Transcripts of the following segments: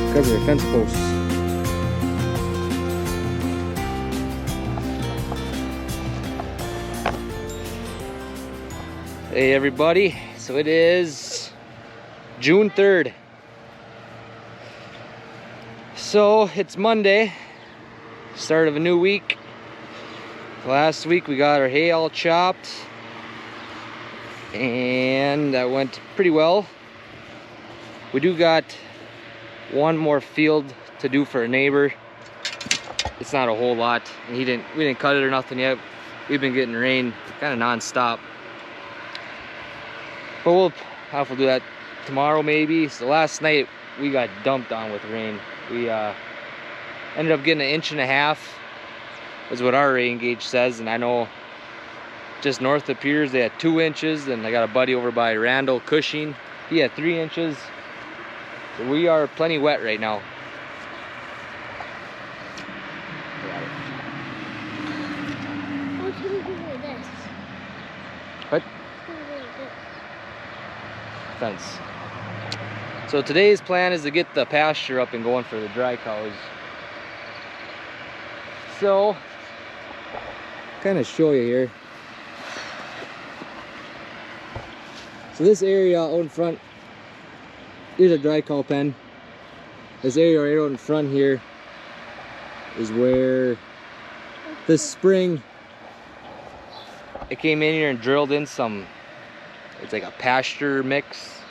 because of the fence posts. Hey everybody, so it is June 3rd. So it's Monday, start of a new week. Last week we got our hay all chopped and that went pretty well. We do got one more field to do for a neighbor. It's not a whole lot, and we didn't cut it or nothing yet. We've been getting rain kind of non-stop, but we'll have to do that tomorrow maybe. So last night we got dumped on with rain. We ended up getting 1.5 inches is what our rain gauge says, and I know just north of Piers they had 2 inches, and I got a buddy over by Randall Cushing, he had 3 inches. So we are plenty wet right now. What can we do with this? What? What can we do with this? Fence. So today's plan is to get the pasture up and going for the dry cows. So, kind of show you here. So this area out in front, here's a dry cow pen. This area right out in front here is where this spring it came in here and drilled in some, it's like a pasture mix.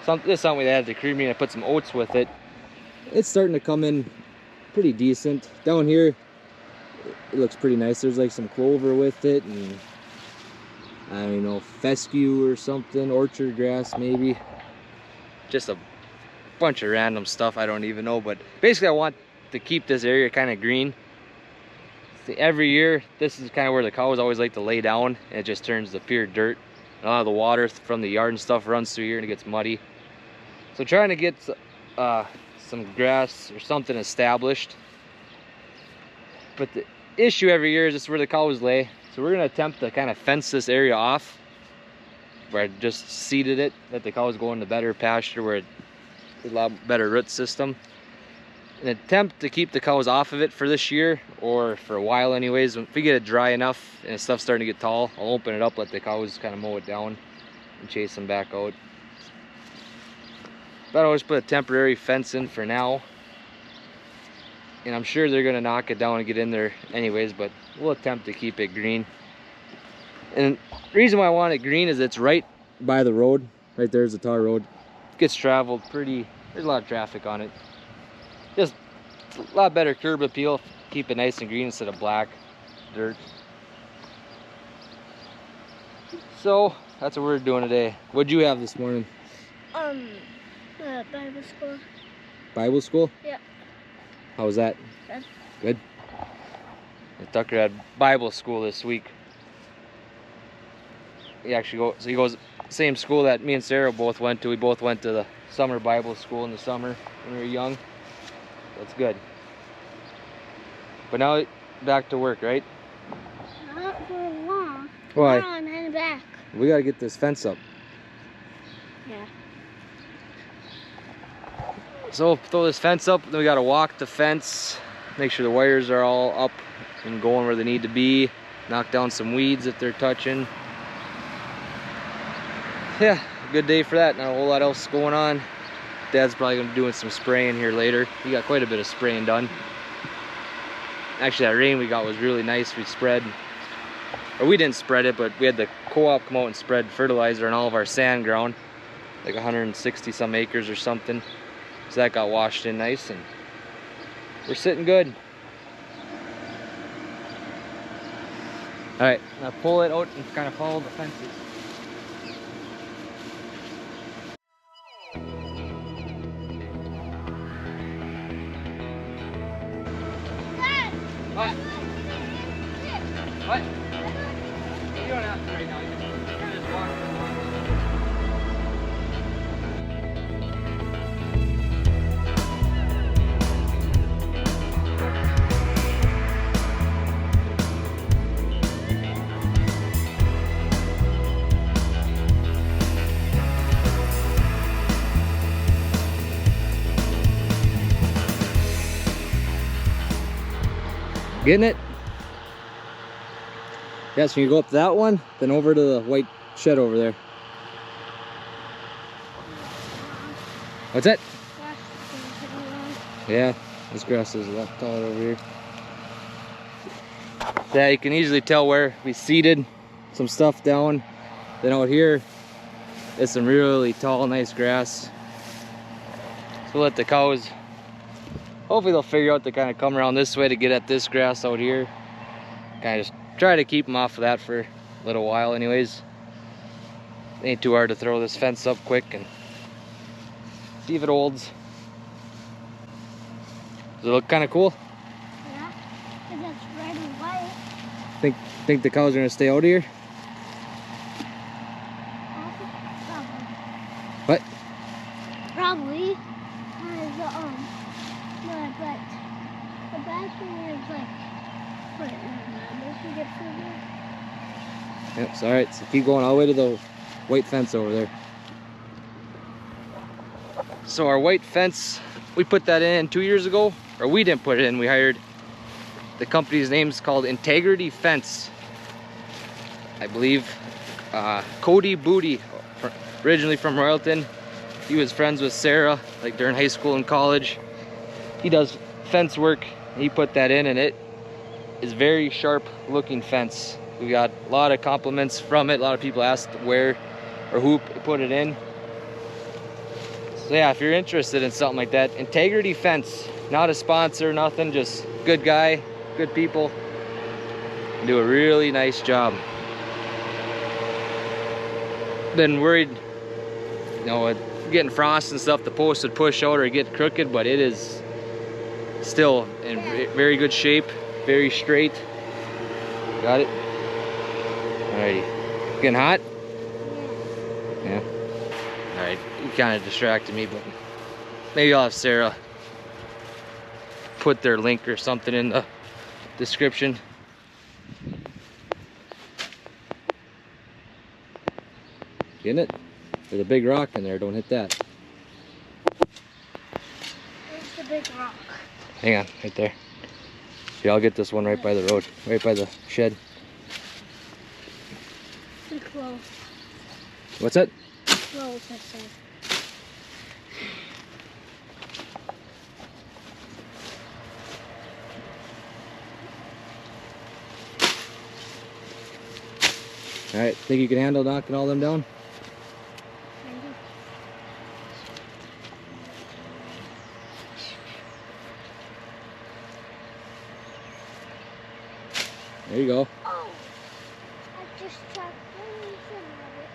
This is something they had to cream in. I put some oats with it. It's starting to come in pretty decent. Down here, it looks pretty nice. There's like some clover with it, and I don't know, fescue or something, orchard grass maybe. Just a bunch of random stuff I don't even know, but basically I want to keep this area kind of green. See, every year, this is kind of where the cows always like to lay down, and it just turns to pure dirt. And a lot of the water from the yard and stuff runs through here and it gets muddy. So trying to get some grass or something established. But the issue every year is just where the cows lay. So we're gonna attempt to kind of fence this area off, where I just seeded it, let the cows go into better pasture where it's a lot better root system. An attempt to keep the cows off of it for this year, or for a while anyways. If we get it dry enough and stuff's starting to get tall, I'll open it up, let the cows kind of mow it down and chase them back out. But I'll just put a temporary fence in for now, and I'm sure they're gonna knock it down and get in there anyways, but we'll attempt to keep it green. And the reason why I want it green is it's right by the road. Right there's the tar road. It gets traveled pretty, there's a lot of traffic on it. Just a lot better curb appeal, keep it nice and green instead of black dirt. So that's what we're doing today. What'd you have this morning? Bible school. Bible school? Yeah. How was that? Good. Good? And Tucker had Bible school this week. He actually he goes same school that me and Sarah both went to. We both went to the summer Bible school in the summer when we were young. That's good. But now back to work, right? Not for long. Why? Tomorrow I'm heading back. We gotta get this fence up. Yeah. So throw this fence up, then we gotta walk the fence, make sure the wires are all up and going where they need to be, knock down some weeds if they're touching. Yeah, good day for that. Not a whole lot else going on. Dad's probably gonna be doing some spraying here later. He got quite a bit of spraying done. Actually, that rain we got was really nice. We spread, or we didn't spread it, but we had the co-op come out and spread fertilizer on all of our sand ground, like 160 some acres or something. So that got washed in nice, and we're sitting good. All right, now pull it out and kind of follow the fences. What? What? You don't have to right now. You can just walk. Getting it? Yes, when you go up that one, then over to the white shed over there. What's that? Yeah, this grass is a lot taller over here. Yeah, you can easily tell where we seeded some stuff down. Then out here is some really tall, nice grass. So we'll let the cows, hopefully they'll figure out to kind of come around this way to get at this grass out here. Kind of just try to keep them off of that for a little while anyways. It ain't too hard to throw this fence up quick and see if it holds. Does it look kind of cool? Yeah, because it's red and white. Think the cows are gonna stay out here? Probably. What? Probably. Yeah, but the bad thing is like, wait, this will get further. Yep, it's alright. So keep going all the way to the white fence over there. So our white fence, we put that in 2 years ago. Or we didn't put it in, we hired, the company's name's called Integrity Fence, I believe. Cody Booty, originally from Royalton. He was friends with Sarah, like during high school and college. He does fence work. He put that in, and it is very sharp looking fence. We got a lot of compliments from it. A lot of people asked where or who put it in. So yeah, if you're interested in something like that, Integrity Fence, not a sponsor, nothing, just good guy, good people, do a really nice job. Been worried, you know, getting frost and stuff, the post would push out or get crooked, but it is still in very good shape, very straight. Got it? Alrighty. Getting hot? Yeah. Alright, you kind of distracted me, but maybe I'll have Sarah put their link or something in the description. Getting it? There's a big rock in there, don't hit that. Where's the big rock? Hang on, right there. Yeah, I'll get this one right by the road, right by the shed. Too close. What's that? Close, I said. Alright, think you can handle knocking all them down? There you go. Oh, I just tried pulling some of it.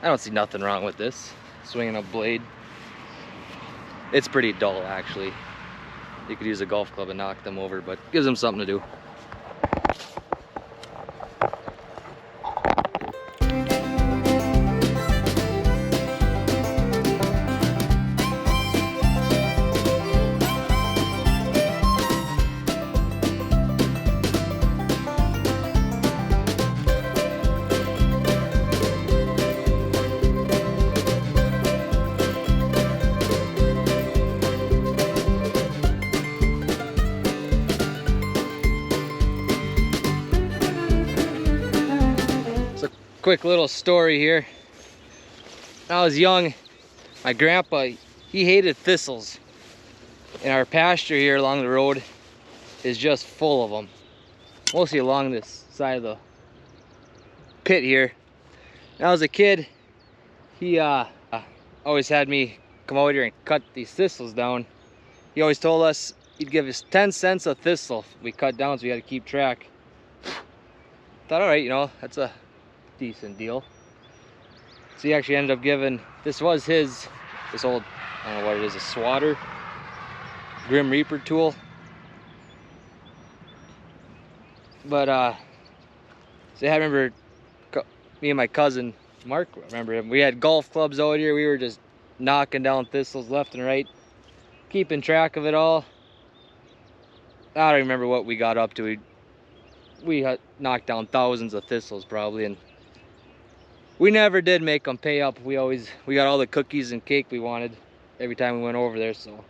I don't see nothing wrong with this. Swinging a blade. It's pretty dull, actually. You could use a golf club and knock them over, but gives them something to do. Quick little story here. When I was young, my grandpa, he hated thistles. And our pasture here along the road is just full of them. Mostly along this side of the pit here. When I was a kid, he always had me come out here and cut these thistles down. He always told us he'd give us 10 cents a thistle if we cut down, so we had to keep track. Thought, all right, you know, that's a decent deal. So he actually ended up giving, this was his, this old, I don't know what it is, a swatter, Grim Reaper tool. But so I remember me and my cousin Mark, I remember him, we had golf clubs out here. We were just knocking down thistles left and right, keeping track of it all. I don't remember what we got up to. We we had knocked down thousands of thistles probably, and we never did make them pay up. We got all the cookies and cake we wanted every time we went over there, so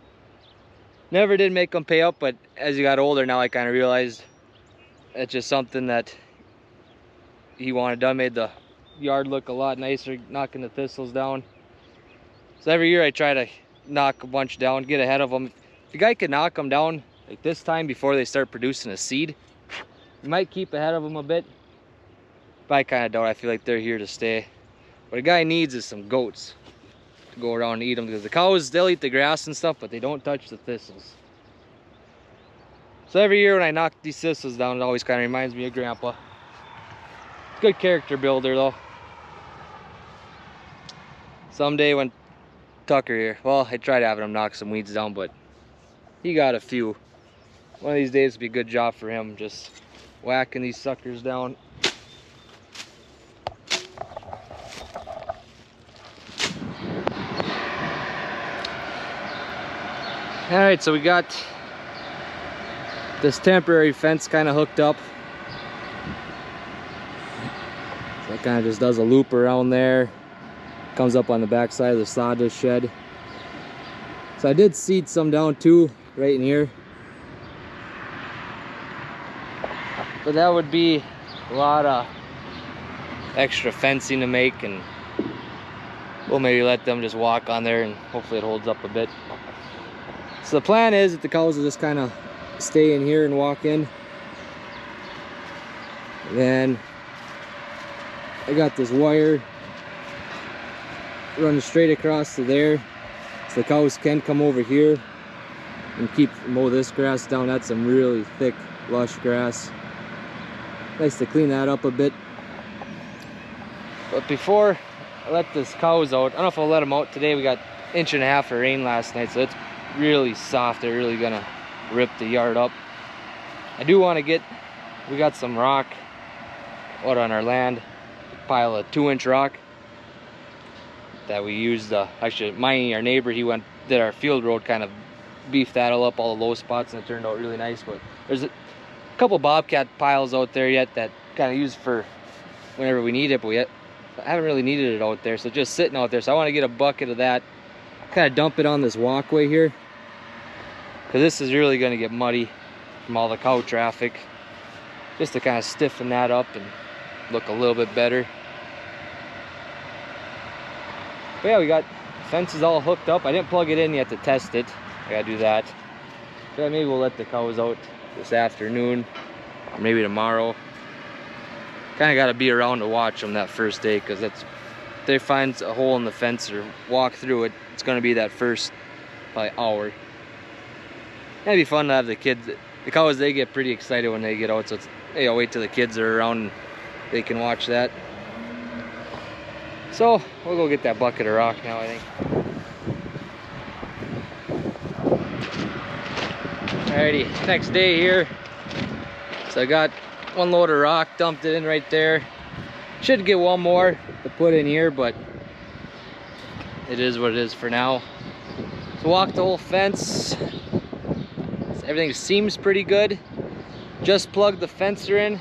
never did make them pay up. But as you got older, now I kind of realized it's just something that he wanted done, made the yard look a lot nicer, knocking the thistles down. So every year I try to knock a bunch down, get ahead of them. If a guy can knock them down like this time before they start producing a seed, you might keep ahead of them a bit. But I kind of doubt. I feel like they're here to stay. What a guy needs is some goats to go around and eat them, because the cows, they'll eat the grass and stuff, but they don't touch the thistles. So every year when I knock these thistles down, it always kind of reminds me of Grandpa. Good character builder though. Someday when Tucker here, well, I tried having him knock some weeds down, but he got a few. One of these days will be a good job for him, just whacking these suckers down. All right, so we got this temporary fence kind of hooked up. So it kind of just does a loop around there. Comes up on the back side of the sawdust shed. So I did seed some down too, right in here. But that would be a lot of extra fencing to make, and we'll maybe let them just walk on there and hopefully it holds up a bit. So the plan is that the cows will just kind of stay in here and walk in. And then I got this wire running straight across to there, so the cows can come over here and mow this grass down. That's some really thick, lush grass. Nice to clean that up a bit. But before I let these cows out, I don't know if I'll let them out today. We got 1.5 inches of rain last night, so it's really soft. They're really gonna rip the yard up. I do want to we got some rock out on our land, a pile of 2-inch rock that we used. Actually, our neighbor, he did our field road, kind of beefed that all up, all the low spots, and it turned out really nice. But there's a couple bobcat piles out there yet that kind of used for whenever we need it, but I haven't really needed it out there, so just sitting out there. So I want to get a bucket of that, kind of dump it on this walkway here, because this is really going to get muddy from all the cow traffic, just to kind of stiffen that up and look a little bit better. But yeah, we got fences all hooked up. I didn't plug it in yet to test it. I gotta do that. But yeah, maybe we'll let the cows out this afternoon, or maybe tomorrow. Kind of got to be around to watch them that first day, because if they find a hole in the fence or walk through it, it's going to be that first probably hour. It'd be fun to have the kids. The cows, they get pretty excited when they get out, so it's, I'll wait till the kids are around and they can watch that. So we'll go get that bucket of rock now, I think. Alrighty, next day here. So I got 1 load of rock, dumped it in right there. Should get 1 more to put in here, but it is what it is for now. So walked the whole fence. Everything seems pretty good. Just plugged the fencer in,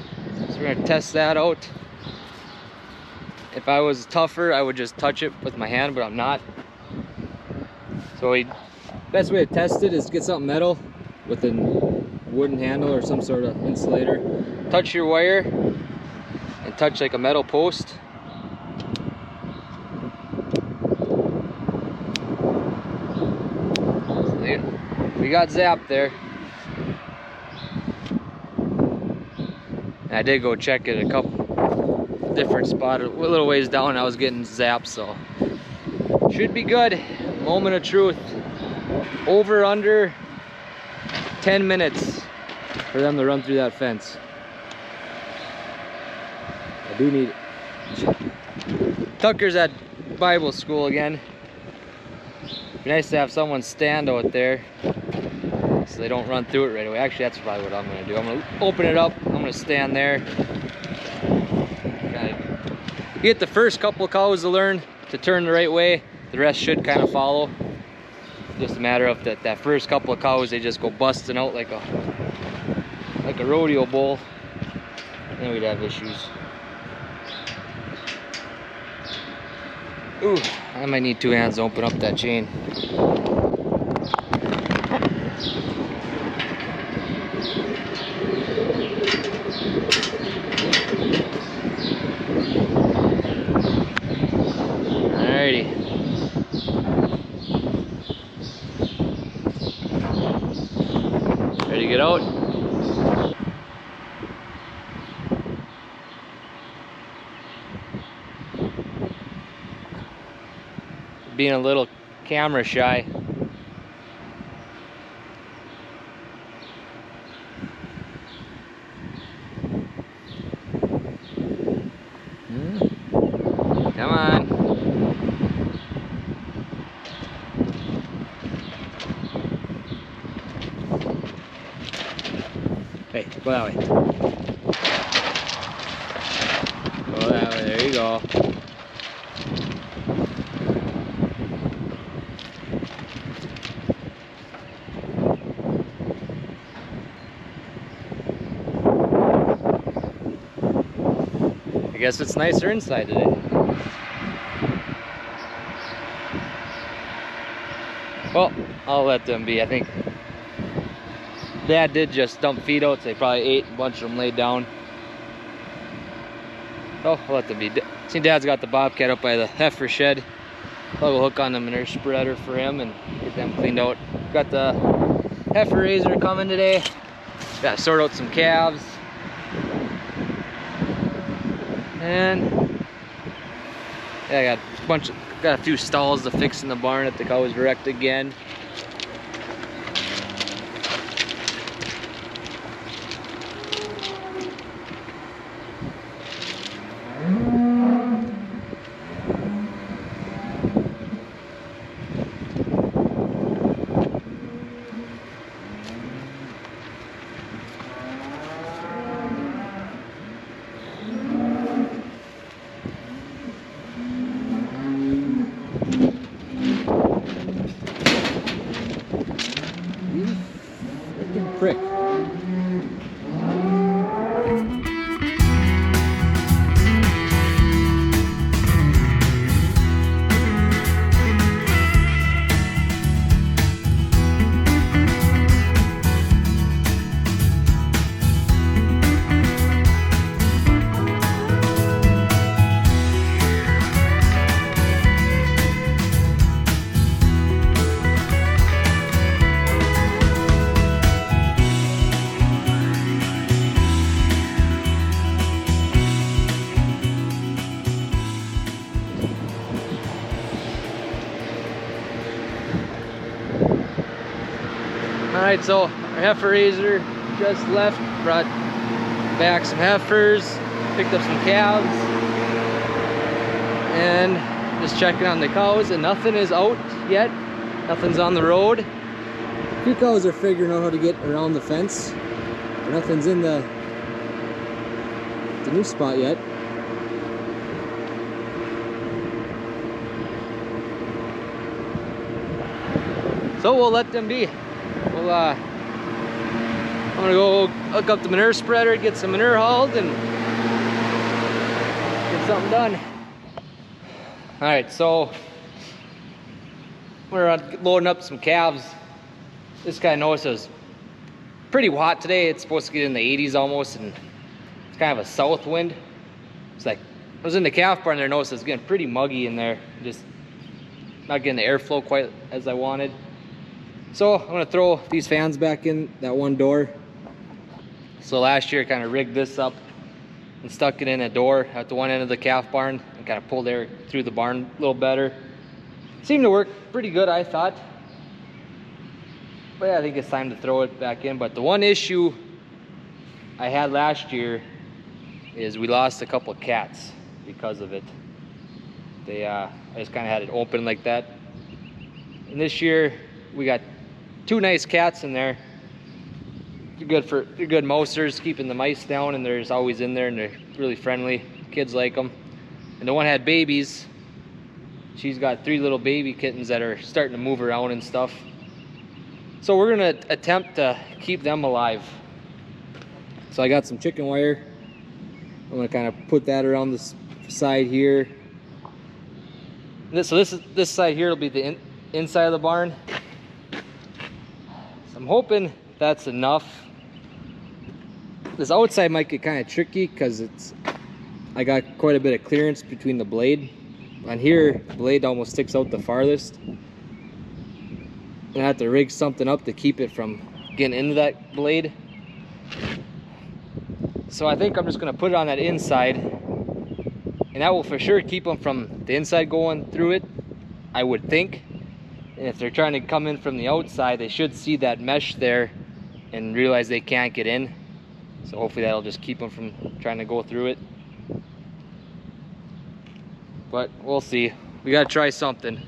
so we're gonna test that out. If I was tougher, I would just touch it with my hand, but I'm not. So best way to test it is get something metal with a wooden handle or some sort of insulator. Touch your wire and touch like a metal post. We got zapped there. And I did go check it a couple different spots, a little ways down. I was getting zapped, so should be good. Moment of truth. Over under 10 minutes for them to run through that fence. I do need it. Tucker's at Bible school again. Be nice to have someone stand out there so they don't run through it right away. Actually, that's probably what I'm gonna do. I'm gonna open it up. I'm gonna stand there. Get the first couple cows to learn to turn the right way. The rest should kind of follow. Just a matter of that first couple of cows, they just go busting out like a rodeo bull. then we'd have issues. Ooh, I might need 2 hands to open up that chain. Alrighty. Ready to get out? Being a little camera shy. Come on. Hey, go that way. Go that way, there you go. I guess it's nicer inside today. Well, I'll let them be. I think Dad did just dump feed out, so they probably ate. A bunch of them laid down. So I'll let them be. See, Dad's got the bobcat up by the heifer shed. I'll go hook on the manure spreader for him and get them cleaned out. Got the heifer razor coming today. Got to sort out some calves. And yeah, I got a few stalls to fix in the barn that the cows wrecked again. Frick. Alright, so our heifer razor just left, brought back some heifers, picked up some calves, and just checking on the cows, and nothing is out yet. Nothing's on the road. A few cows are figuring out how to get around the fence, but nothing's in the new spot yet. So we'll let them be. We'll, I'm gonna go hook up the manure spreader, get some manure hauled, and get something done. All right, so we're loading up some calves. This guy noticed it was pretty hot today. It's supposed to get in the 80s almost, and it's kind of a south wind. It's like, I was in the calf barn there, noticed it's getting pretty muggy in there. Just not getting the airflow quite as I wanted. So I'm gonna throw these fans back in that one door. So last year I kind of rigged this up and stuck it in a door at the one end of the calf barn and kind of pulled air through the barn a little better. Seemed to work pretty good, I thought. But yeah, I think it's time to throw it back in. But the one issue I had last year is we lost a couple of cats because of it. I just kind of had it open like that. And this year we got 2 nice cats in there. They're good mousers, keeping the mice down, and they're just always in there, and they're really friendly. Kids like them. And the one had babies. She's got 3 little baby kittens that are starting to move around and stuff. So we're gonna attempt to keep them alive. So I got some chicken wire I'm gonna kind of put that around this side here. So this side here will be the inside of the barn. So I'm hoping that's enough. This outside might get kind of tricky because I got quite a bit of clearance between the blade. On here, the blade almost sticks out the farthest. And I have to rig something up to keep it from getting into that blade. So I think I'm just gonna put it on that inside, and that will for sure keep them from the inside going through it, I would think. And if they're trying to come in from the outside, they should see that mesh there and realize they can't get in. So hopefully that'll just keep them from trying to go through it. But we'll see. We gotta try something.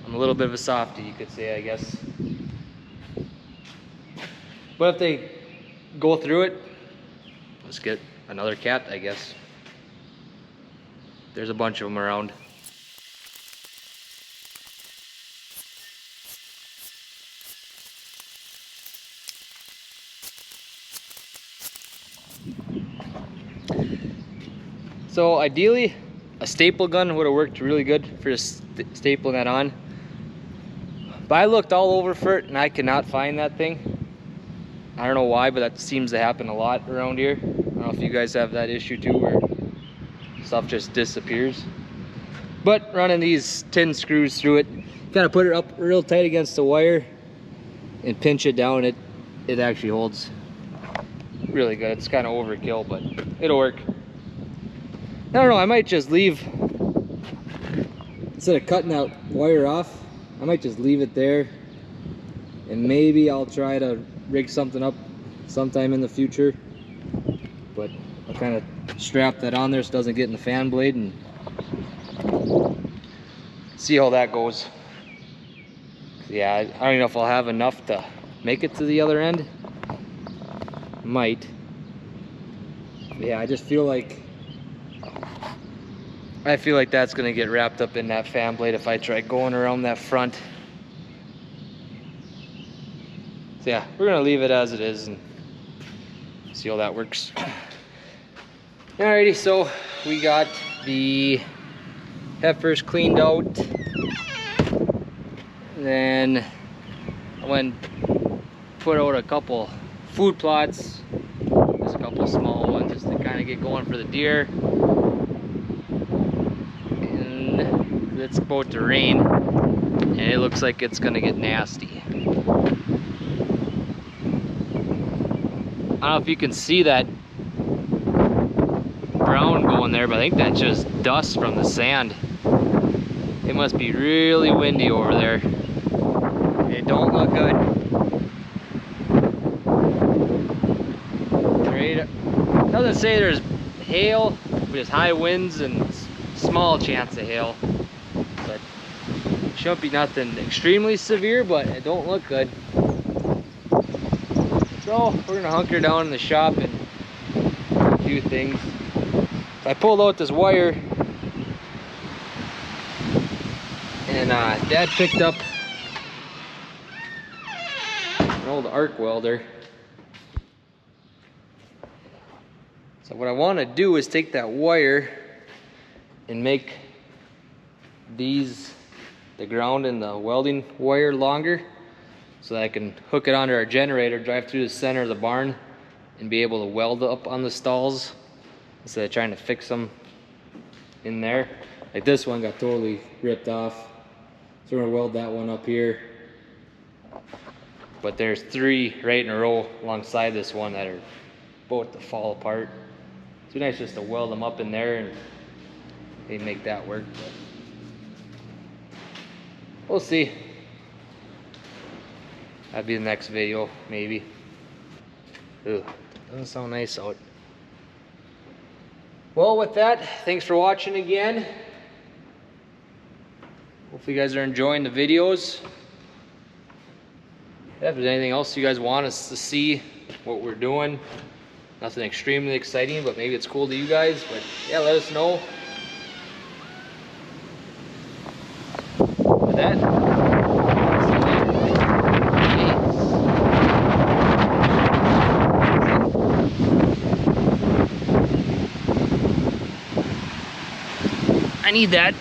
I'm a little bit of a softie, you could say, I guess. But if they go through it, let's get another cat, I guess. There's a bunch of them around. So ideally, a staple gun would have worked really good for just stapling that on. But I looked all over for it and I cannot find that thing. I don't know why, but that seems to happen a lot around here. I don't know if you guys have that issue too, where stuff just disappears. But running these tin screws through it, kind of put it up real tight against the wire and pinch it down, it actually holds really good. It's kind of overkill, but it'll work. I don't know, I might just leave, instead of cutting that wire off, I might just leave it there, and maybe I'll try to rig something up sometime in the future. But I'll kind of strap that on there so it doesn't get in the fan blade and see how that goes. Yeah, I don't even know if I'll have enough to make it to the other end. Might. But yeah, I just feel like that's gonna get wrapped up in that fan blade if I try going around that front. So yeah, we're gonna leave it as it is and see how that works. Alrighty, so we got the heifers cleaned out. And then I went and put out a couple food plots, just a couple small ones just to kind of get going for the deer. And it's about to rain and it looks like it's gonna get nasty. I don't know if you can see that brown going there, but I think that's just dust from the sand. It must be really windy over there. It don't look good. Doesn't say there's hail, just high winds and small chance of hail. But it shouldn't be nothing extremely severe, but it don't look good. So we're gonna hunker down in the shop and do a few things. I pulled out this wire and Dad picked up an old arc welder. So what I want to do is take that wire and make the ground and the welding wire longer so that I can hook it onto our generator, drive through the center of the barn and be able to weld up on the stalls instead of trying to fix them in there. Like this one got totally ripped off, so we're gonna weld that one up here. But there's 3 right in a row alongside this one that are about to fall apart. It's nice just to weld them up in there and they make that work. But we'll see. That'll be the next video, maybe. Ooh, doesn't sound nice out. Well, with that, thanks for watching again. Hopefully you guys are enjoying the videos. If there's anything else you guys want us to see, what we're doing, nothing extremely exciting, but maybe it's cool to you guys. But yeah, let us know. With that, I need that.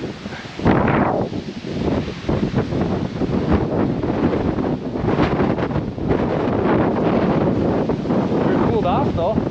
We're cooled off though.